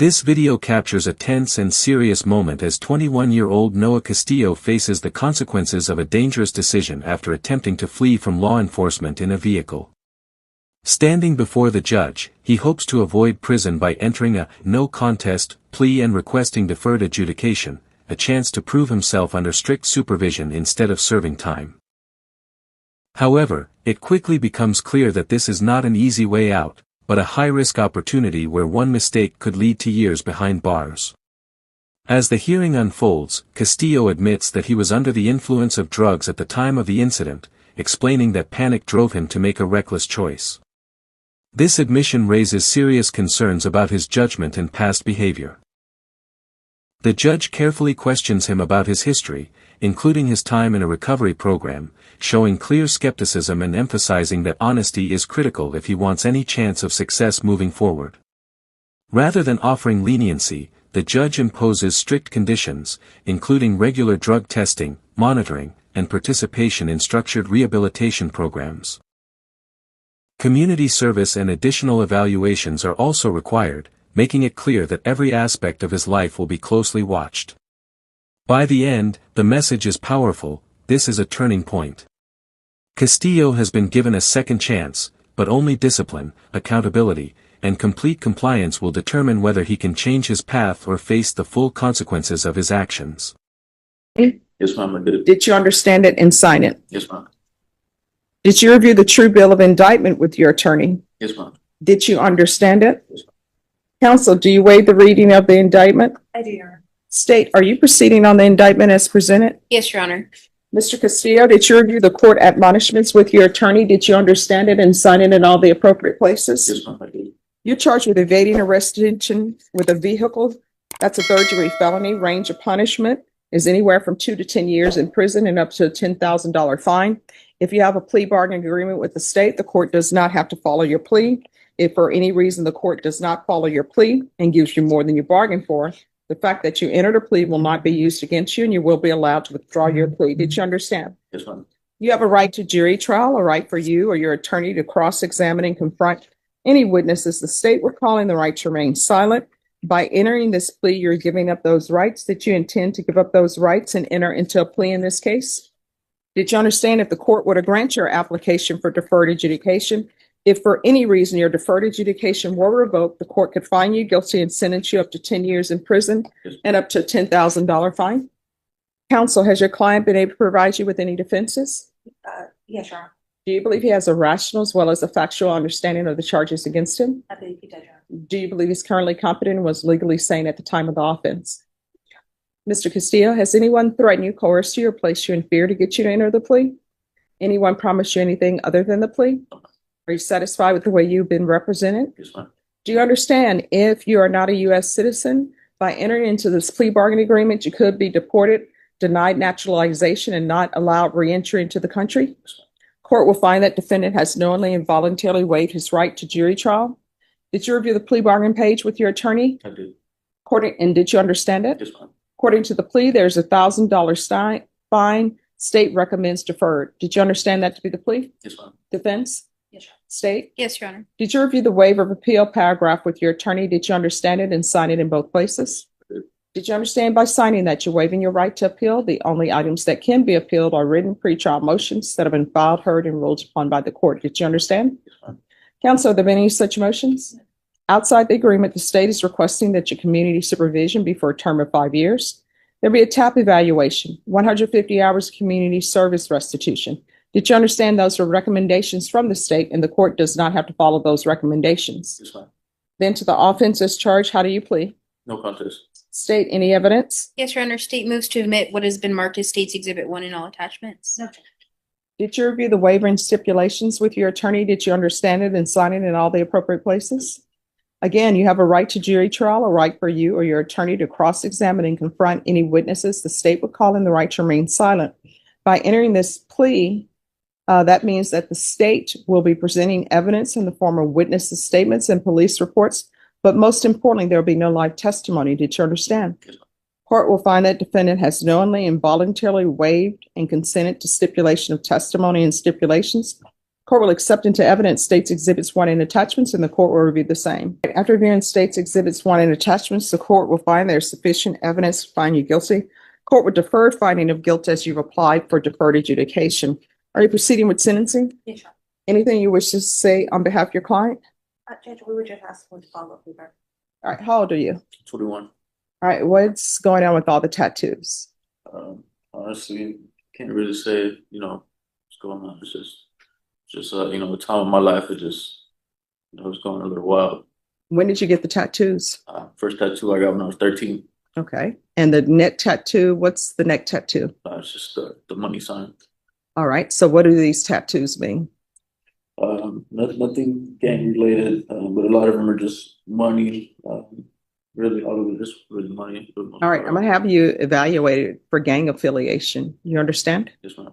This video captures a tense and serious moment as 21-year-old Noah Castillo faces the consequences of a dangerous decision after attempting to flee from law enforcement in a vehicle. Standing before the judge, he hopes to avoid prison by entering a no-contest plea and requesting deferred adjudication, a chance to prove himself under strict supervision instead of serving time. However, it quickly becomes clear that this is not an easy way out, but a high-risk opportunity where one mistake could lead to years behind bars. As the hearing unfolds, Castillo admits that he was under the influence of drugs at the time of the incident, explaining that panic drove him to make a reckless choice. This admission raises serious concerns about his judgment and past behavior. The judge carefully questions him about his history, including his time in a recovery program, showing clear skepticism and emphasizing that honesty is critical if he wants any chance of success moving forward. Rather than offering leniency, the judge imposes strict conditions, including regular drug testing, monitoring, and participation in structured rehabilitation programs. Community service and additional evaluations are also required, making it clear that every aspect of his life will be closely watched. By the end, the message is powerful: this is a turning point. Castillo has been given a second chance, but only discipline, accountability, and complete compliance will determine whether he can change his path or face the full consequences of his actions. Yes, ma'am, I did. Did you understand it and sign it? Yes, ma'am. Did you review the true bill of indictment with your attorney? Yes, ma'am. Did you understand it? Yes, ma'am. Counsel, do you waive the reading of the indictment? I do, Your Honor. State, are you proceeding on the indictment as presented? Yes, Your Honor. Mr. Castillo, did you review the court admonishments with your attorney? Did you understand it and sign it in all the appropriate places? Yes, ma'am, I did. You're charged with evading arrestation with a vehicle. That's a third-degree felony. Range of punishment is anywhere from 2 to 10 years in prison and up to a $10,000 fine. If you have a plea bargaining agreement with the state, the court does not have to follow your plea. If for any reason the court does not follow your plea and gives you more than you bargained for, the fact that you entered a plea will not be used against you and you will be allowed to withdraw your plea. Did you understand? Yes, ma'am. You have a right to jury trial, a right for you or your attorney to cross-examine and confront any witnesses. The state we're calling the right to remain silent. By entering this plea, you're giving up those rights. Did you intend to give up those rights and enter into a plea in this case? Did you understand if the court were to grant your application for deferred adjudication, if for any reason your deferred adjudication were revoked, the court could find you guilty and sentence you up to 10 years in prison and up to a $10,000 fine? Counsel, has your client been able to provide you with any defenses? Yes, Your Honor. Do you believe he has a rational as well as a factual understanding of the charges against him? I believe he does, Your Honor. Do you believe he's currently competent and was legally sane at the time of the offense? Mr. Castillo, has anyone threatened you, coerced you, or placed you in fear to get you to enter the plea? Anyone promised you anything other than the plea? Are you satisfied with the way you've been represented? Yes, ma'am. Do you understand if you are not a U.S. citizen, by entering into this plea bargaining agreement, you could be deported, denied naturalization, and not allowed re-entry into the country? Yes, ma'am. Court will find that defendant has knowingly and voluntarily waived his right to jury trial. Did you review the plea bargain page with your attorney? I did. And did you understand it? Yes, ma'am. According to the plea, there's a $1,000 fine. State recommends deferred. Did you understand that to be the plea? Yes, ma'am. Defense? Yes, Your Honor. State? Yes, Your Honor. Did you review the waiver of appeal paragraph with your attorney? Did you understand it and sign it in both places? I did. Did you understand by signing that you're waiving your right to appeal? The only items that can be appealed are written pretrial motions that have been filed, heard, and ruled upon by the court. Did you understand? Yes, ma'am. Counsel, are there any such motions? Outside the agreement, the state is requesting that your community supervision be for a term of 5 years. There'll be a TAP evaluation, 150 hours of community service restitution. Did you understand those are recommendations from the state and the court does not have to follow those recommendations? Yes, ma'am. Then to the offense as charged, how do you plead? No contest. State, any evidence? Yes, Your Honor. State moves to admit what has been marked as State's Exhibit 1 in all attachments. No. Did you review the waiver and stipulations with your attorney? Did you understand it and sign it in all the appropriate places? Again, you have a right to jury trial, a right for you or your attorney to cross-examine and confront any witnesses. The state would call in the right to remain silent. By entering this plea, that means that the state will be presenting evidence in the form of witnesses' statements and police reports, but most importantly, there will be no live testimony. Did you understand? Yes, ma'am. Court will find that defendant has knowingly and voluntarily waived and consented to stipulation of testimony and stipulations. Court will accept into evidence State's Exhibits 1 and attachments, and the court will review the same. After reviewing State's Exhibits 1 and attachments, the court will find there is sufficient evidence to find you guilty. Court will defer finding of guilt as you've applied for deferred adjudication. Are you proceeding with sentencing? Yes, Your Anything you wish to say on behalf of your client? Honor. Judge, we were just asking to follow up with her. All right, how old are you? 21. All right, what's going on with all the tattoos? Honestly, can't really say, what's going on. It's just the time of my life is just, it's going a little wild. When did you get the tattoos? First tattoo I got when I was 13. Okay. And the neck tattoo, what's the neck tattoo? It's just the money sign. All right. So what do these tattoos mean? Nothing gang related, but a lot of them are just money. Really, all of it is really money. All right. I'm going to have you evaluated for gang affiliation. You understand? Yes, ma'am.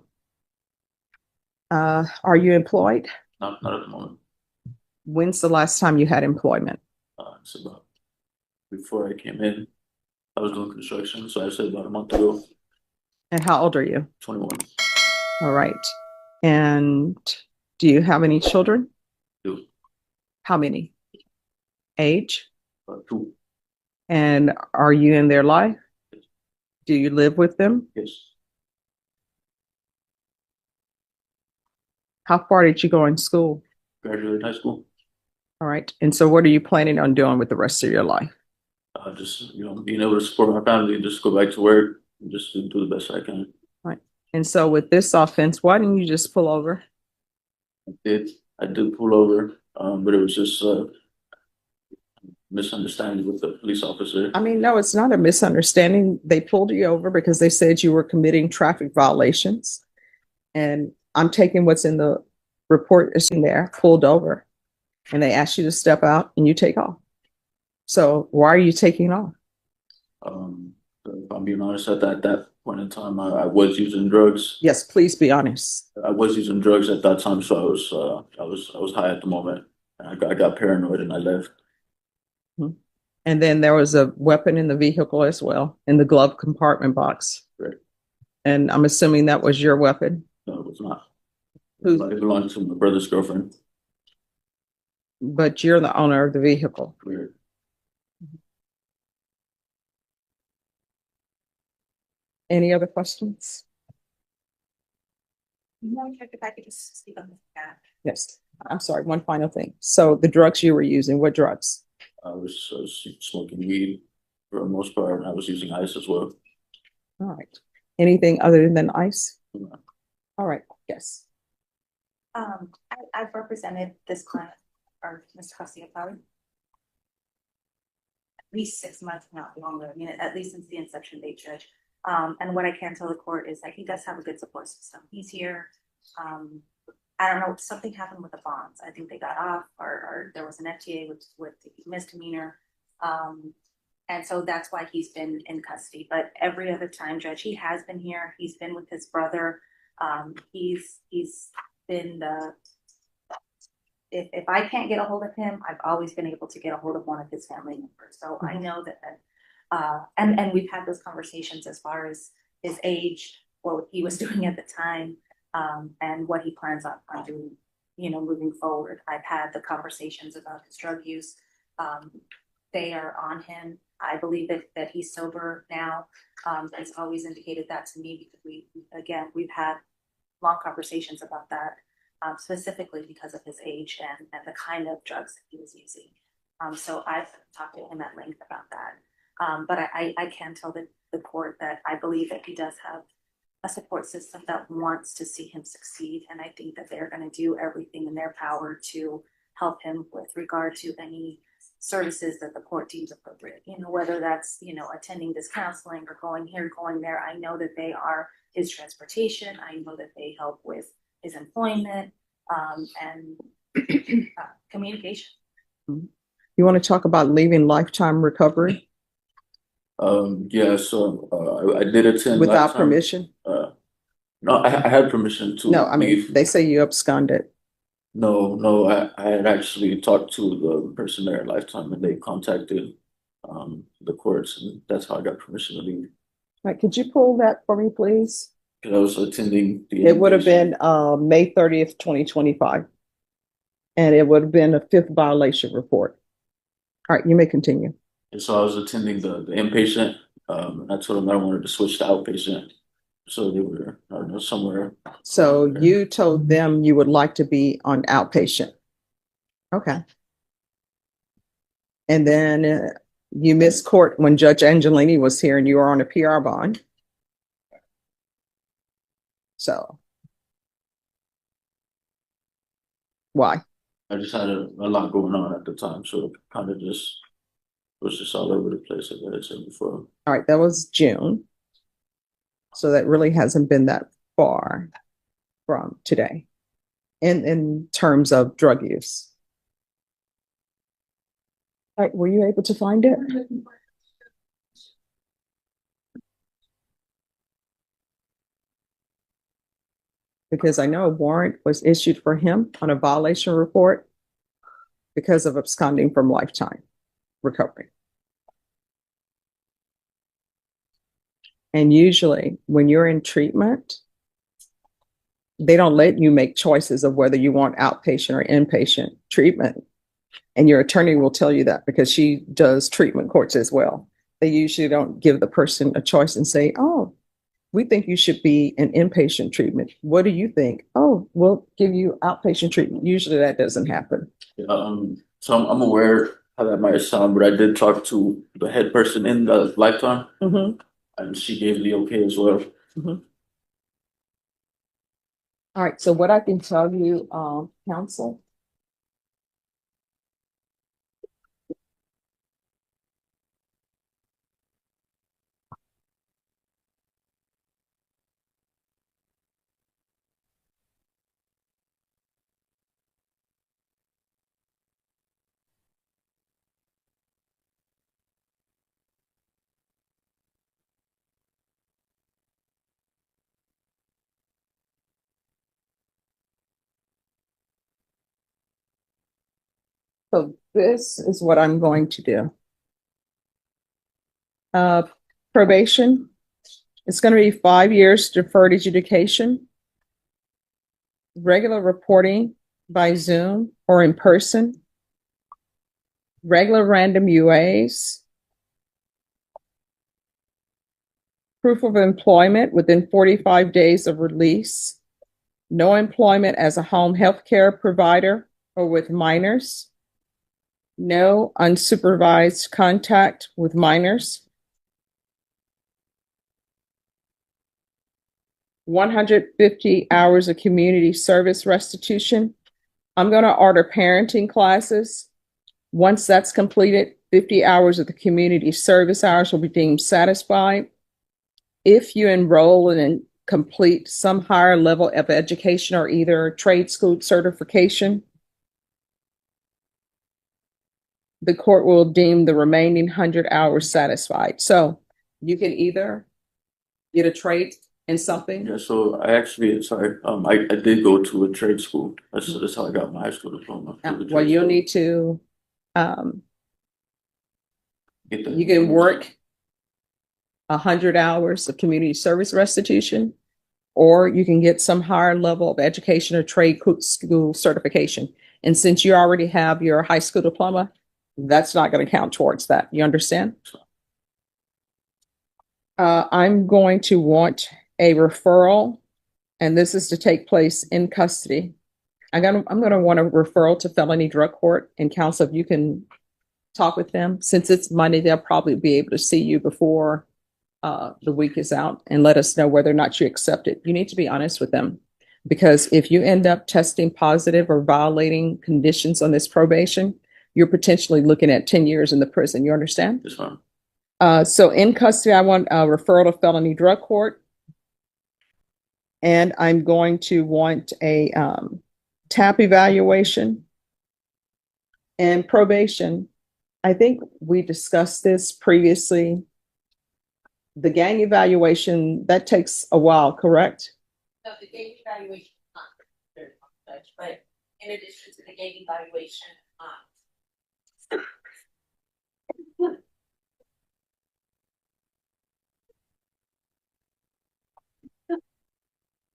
Are you employed? Not at the moment. When's the last time you had employment? It's about before I came in. I was doing construction, so I said about a month ago. And how old are you? 21. All right. And do you have any children? 2. How many? Age? 2. And are you in their life? Yes. Do you live with them? Yes. How far did you go in school? Graduated high school. All right. And so what are you planning on doing with the rest of your life? Just being able to support my family and just go back to work and just do the best I can. Right. And so with this offense, why didn't you just pull over? I did pull over, but it was just misunderstanding with the police officer. I mean, no, it's not a misunderstanding. They pulled you over because they said you were committing traffic violations. And I'm taking what's in the report that's in there, pulled over. And they asked you to step out and you take off. So why are you taking off? If I'm being honest, at that point in time, I was using drugs. Yes, please be honest. I was using drugs at that time, so I was high at the moment. And I got paranoid and I left. And then there was a weapon in the vehicle as well, in the glove compartment box. Right. And I'm assuming that was your weapon. No, it was not. Who's- It belonged to my brother's girlfriend. But you're the owner of the vehicle. Weird. Any other questions? No, Judge, if I could just speak on that. Yes. I'm sorry, one final thing. So the drugs you were using, what drugs? I was smoking weed for the most part, and I was using ice as well. All right. Anything other than ice? No. All right. Yes. I've represented this client, or Mr. Garcia, probably at least 6 months, not longer. I mean, at least since the inception date, Judge. And what I can tell the court is that he does have a good support system. He's here. I don't know, something happened with the bonds. I think they got off, or there was an FTA with the misdemeanor. And so that's why he's been in custody. But every other time, Judge, he has been here. He's been with his brother. He's been if I can't get a hold of him, I've always been able to get a hold of one of his family members. So I know that and we've had those conversations as far as his age, what he was doing at the time, and what he plans on doing, moving forward. I've had the conversations about his drug use. They are on him. I believe that he's sober now. He's always indicated that to me because we've had long conversations about that, specifically because of his age and the kind of drugs that he was using. So I've talked to him at length about that. But I can tell the court that I believe that he does have a support system that wants to see him succeed. And I think that they're going to do everything in their power to help him with regard to any services that the court deems appropriate, whether that's, attending this counseling or going here, going there. I know that they are his transportation. I know that they help with his employment, and communication. You want to talk about leaving lifetime recovery Yeah, so I did attend without last time. permission? No, I had permission to No, I mean, leave. they say you absconded. No, I had actually talked to the person there at Lifetime and they contacted the courts, and that's how I got permission to leave. Right, could you pull that for me, please? 'Cause I was attending the. It would have been May 30th, 2025. And it would have been a fifth violation report. All right, you may continue. And so I was attending the inpatient, and I told them I wanted to switch to outpatient. So they were, I don't know, somewhere. So you told them you would like to be on outpatient. Okay. And then you missed court when Judge Angelini was here and you were on a PR bond. So why? I just had a lot going on at the time, so it kind of just was just all over the place, like I had said before. All right, that was June. So that really hasn't been that far from today in terms of drug use. All right, were you able to find it? Because I know a warrant was issued for him on a violation report because of absconding from lifetime recovery. And usually when you're in treatment, they don't let you make choices of whether you want outpatient or inpatient treatment. And your attorney will tell you that because she does treatment courts as well. They usually don't give the person a choice and say, oh, we think you should be in inpatient treatment. What do you think? Oh, we'll give you outpatient treatment. Usually that doesn't happen. So I'm aware how that might sound, but I did talk to the head person in the lifetime, and she gave the okay as well. All right. So what I can tell you, counsel, so this is what I'm going to do. Probation, it's going to be 5 years deferred adjudication, regular reporting by Zoom or in person, regular random UAs, proof of employment within 45 days of release, no employment as a home health care provider or with minors, no unsupervised contact with minors, 150 hours of community service restitution. I'm going to order parenting classes. Once that's completed, 50 hours of the community service hours will be deemed satisfied. If you enroll and complete some higher level of education or either trade school certification, the court will deem the remaining 100 hours satisfied. So you can either get a trade in something. Yeah, so I actually, sorry, I did go to a trade school. That's how I got my high school diploma. Well, you'll need to, you can work 100 hours of community service restitution, or you can get some higher level of education or trade school certification. And since you already have your high school diploma, that's not going to count towards that. You understand? I'm going to want a referral, and this is to take place in custody. I'm going to want a referral to felony drug court, and counsel, if you can talk with them. Since it's Monday, they'll probably be able to see you before the week is out and let us know whether or not you accept it. You need to be honest with them, because if you end up testing positive or violating conditions on this probation, you're potentially looking at 10 years in the prison. You understand? Yes, ma'am. So in custody, I want a referral to felony drug court. And I'm going to want a TAP evaluation and probation. I think we discussed this previously. The gang evaluation, that takes a while, correct? No, the gang evaluation is not very much, but in addition to the gang evaluation,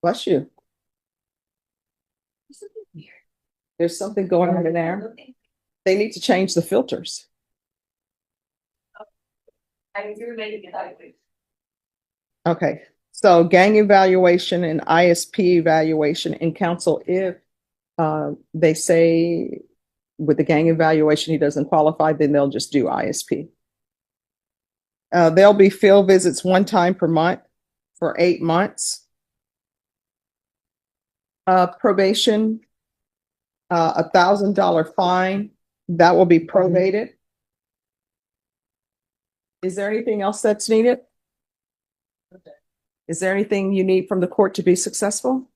Bless you. There's something going on in there. They need to change the filters. Okay, so gang evaluation and ISP evaluation in council, if they say with the gang evaluation he doesn't qualify, then they'll just do ISP. There'll be field visits 1 time per month for 8 months. Probation, $1,000 fine, that will be prorated. Is there anything else that's needed? Is there anything you need from the court to be successful?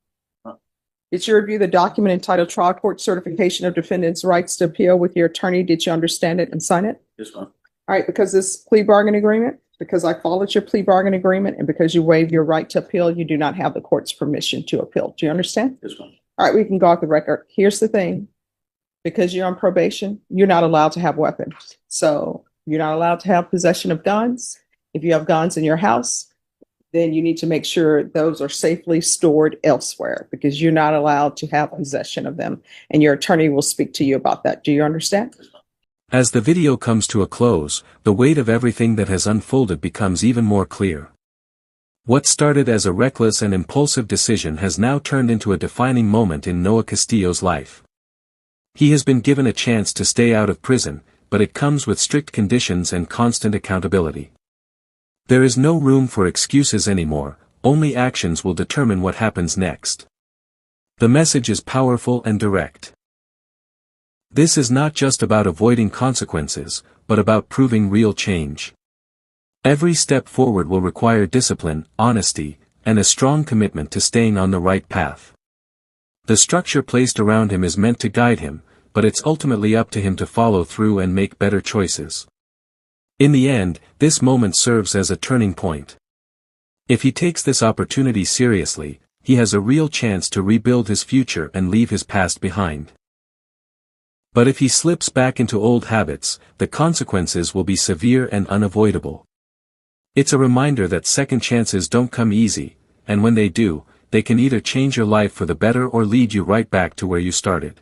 Did you review the document entitled Trial Court Certification of Defendant's Rights to Appeal with your attorney? Did you understand it and sign it? Yes, ma'am. All right, because this plea bargain agreement, because I followed your plea bargain agreement, and because you waived your right to appeal, you do not have the court's permission to appeal. Do you understand? Yes, ma'am. All right, we can go off the record. Here's the thing. Because you're on probation, you're not allowed to have weapons. So you're not allowed to have possession of guns. If you have guns in your house, then you need to make sure those are safely stored elsewhere, because you're not allowed to have possession of them. And your attorney will speak to you about that. Do you understand? As the video comes to a close, the weight of everything that has unfolded becomes even more clear. What started as a reckless and impulsive decision has now turned into a defining moment in Noah Castillo's life. He has been given a chance to stay out of prison, but it comes with strict conditions and constant accountability. There is no room for excuses anymore, only actions will determine what happens next. The message is powerful and direct. This is not just about avoiding consequences, but about proving real change. Every step forward will require discipline, honesty, and a strong commitment to staying on the right path. The structure placed around him is meant to guide him, but it's ultimately up to him to follow through and make better choices. In the end, this moment serves as a turning point. If he takes this opportunity seriously, he has a real chance to rebuild his future and leave his past behind. But if he slips back into old habits, the consequences will be severe and unavoidable. It's a reminder that second chances don't come easy, and when they do, they can either change your life for the better or lead you right back to where you started.